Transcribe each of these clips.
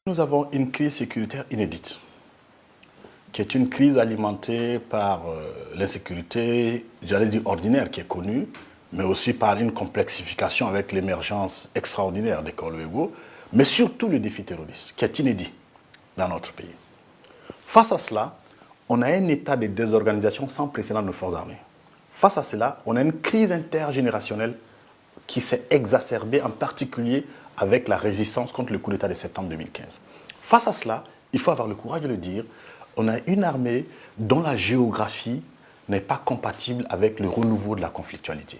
Nous avons une crise sécuritaire inédite, qui est une crise alimentée par l'insécurité, j'allais dire ordinaire, qui est connue, mais aussi par une complexification avec l'émergence extraordinaire des corps légaux, mais surtout le défi terroriste, qui est inédit dans notre pays. Face à cela, on a un état de désorganisation sans précédent de nos forces armées. Face à cela, on a une crise intergénérationnelle qui s'est exacerbée, en particulier avec la résistance contre le coup d'État de septembre 2015. Face à cela, il faut avoir le courage de le dire, on a une armée dont la géographie n'est pas compatible avec le renouveau de la conflictualité.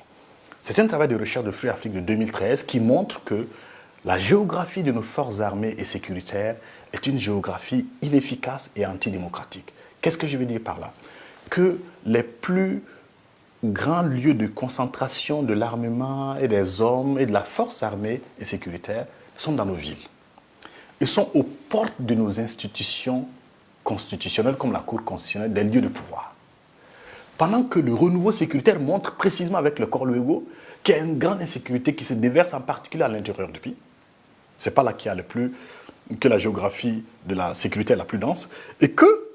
C'est un travail de recherche de Free Afrique de 2013 qui montre que la géographie de nos forces armées et sécuritaires est une géographie inefficace et antidémocratique. Qu'est-ce que je veux dire par là? Que les plus grands lieux de concentration de l'armement et des hommes et de la force armée et sécuritaire sont dans nos villes. Ils sont aux portes de nos institutions constitutionnelles comme la Cour constitutionnelle, des lieux de pouvoir. Pendant que le renouveau sécuritaire montre précisément avec le corps légaux qu'il y a une grande insécurité qui se déverse en particulier à l'intérieur du pays. Ce n'est pas là qu'il y a que la géographie de la sécurité est la plus dense. Et que,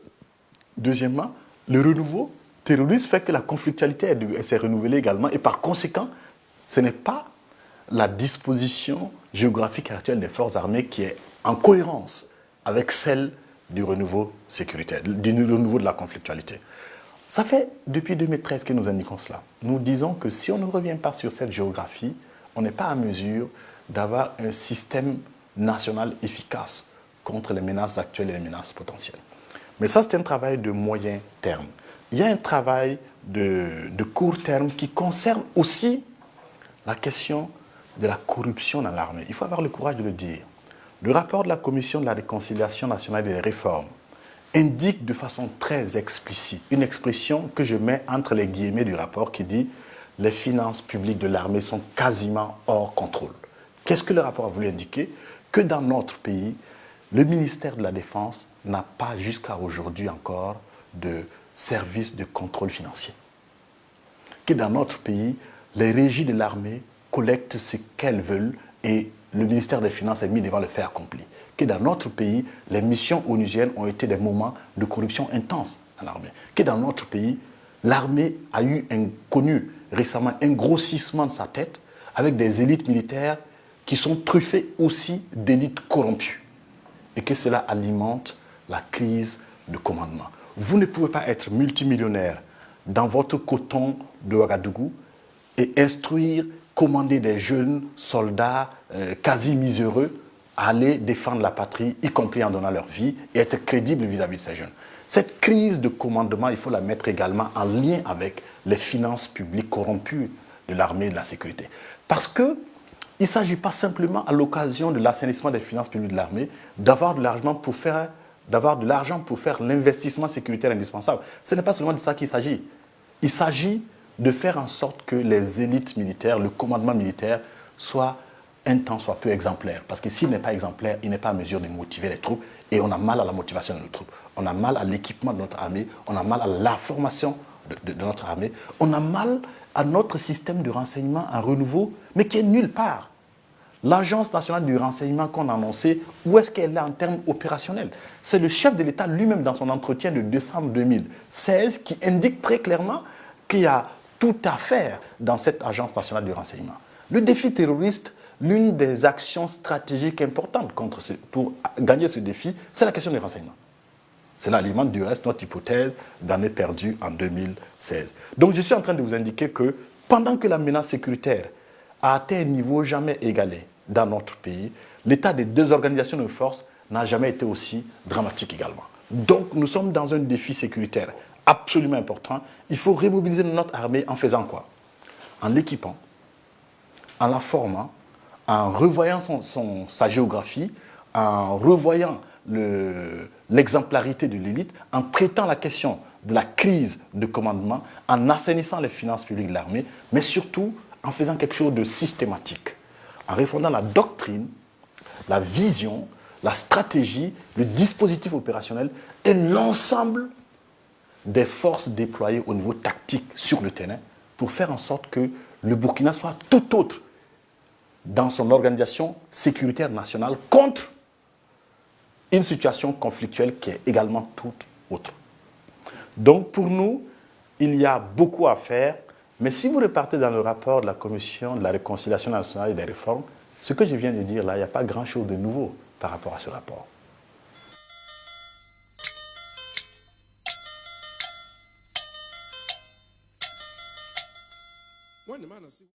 deuxièmement, le renouveau terroriste fait que la conflictualité s'est renouvelée également. Et par conséquent, ce n'est pas la disposition géographique actuelle des forces armées qui est en cohérence avec celle du renouveau sécuritaire, du renouveau de la conflictualité. Ça fait depuis 2013 que nous indiquons cela. Nous disons que si on ne revient pas sur cette géographie, on n'est pas à mesure d'avoir un système national efficace contre les menaces actuelles et les menaces potentielles. Mais ça, c'est un travail de moyen terme. Il y a un travail de court terme qui concerne aussi la question de la corruption dans l'armée. Il faut avoir le courage de le dire. Le rapport de la Commission de la réconciliation nationale et des réformes indique de façon très explicite une expression que je mets entre les guillemets du rapport qui dit « les finances publiques de l'armée sont quasiment hors contrôle ». Qu'est-ce que le rapport a voulu indiquer? Que dans notre pays, le ministère de la Défense n'a pas jusqu'à aujourd'hui encore de service de contrôle financier. Que dans notre pays, les régies de l'armée collectent ce qu'elles veulent et le ministère des Finances est mis devant le fait accompli. Que dans notre pays, les missions onusiennes ont été des moments de corruption intense dans l'armée. Que dans notre pays, l'armée a connu récemment un grossissement de sa tête avec des élites militaires qui sont truffées aussi d'élites corrompues. Et que cela alimente la crise de commandement. Vous ne pouvez pas être multimillionnaire dans votre coton de Ouagadougou et instruire, commander des jeunes soldats quasi miséreux à aller défendre la patrie, y compris en donnant leur vie, et être crédible vis-à-vis de ces jeunes. Cette crise de commandement, il faut la mettre également en lien avec les finances publiques corrompues de l'armée et de la sécurité. Parce qu'il ne s'agit pas simplement, à l'occasion de l'assainissement des finances publiques de l'armée, d'avoir de l'argent pour faire l'investissement sécuritaire indispensable. Ce n'est pas seulement de ça qu'il s'agit. Il s'agit de faire en sorte que les élites militaires, le commandement militaire, soit un tant soit peu exemplaire. Parce que s'il n'est pas exemplaire, il n'est pas à mesure de motiver les troupes. Et on a mal à la motivation de nos troupes. On a mal à l'équipement de notre armée. On a mal à la formation de notre armée. On a mal à notre système de renseignement en renouveau, mais qui est nulle part. L'Agence nationale du renseignement qu'on a annoncé, où est-ce qu'elle est en termes opérationnels? C'est le chef de l'État lui-même dans son entretien de décembre 2016 qui indique très clairement qu'il y a tout à faire dans cette Agence nationale du renseignement. Le défi terroriste, l'une des actions stratégiques importantes pour gagner ce défi, c'est la question du renseignement. Cela alimente du reste notre hypothèse d'année perdue en 2016. Donc je suis en train de vous indiquer que pendant que la menace sécuritaire a atteint un niveau jamais égalé dans notre pays, l'état des deux organisations de forces n'a jamais été aussi dramatique également. Donc nous sommes dans un défi sécuritaire absolument important. Il faut remobiliser notre armée en faisant quoi? En l'équipant, en la formant, en revoyant sa géographie, en revoyant l'exemplarité de l'élite, en traitant la question de la crise de commandement, en assainissant les finances publiques de l'armée, mais surtout en faisant quelque chose de systématique, en refondant la doctrine, la vision, la stratégie, le dispositif opérationnel et l'ensemble des forces déployées au niveau tactique sur le terrain pour faire en sorte que le Burkina soit tout autre dans son organisation sécuritaire nationale contre une situation conflictuelle qui est également toute autre. Donc pour nous, il y a beaucoup à faire, mais si vous repartez dans le rapport de la Commission de la réconciliation nationale et des réformes, ce que je viens de dire là, il n'y a pas grand-chose de nouveau par rapport à ce rapport.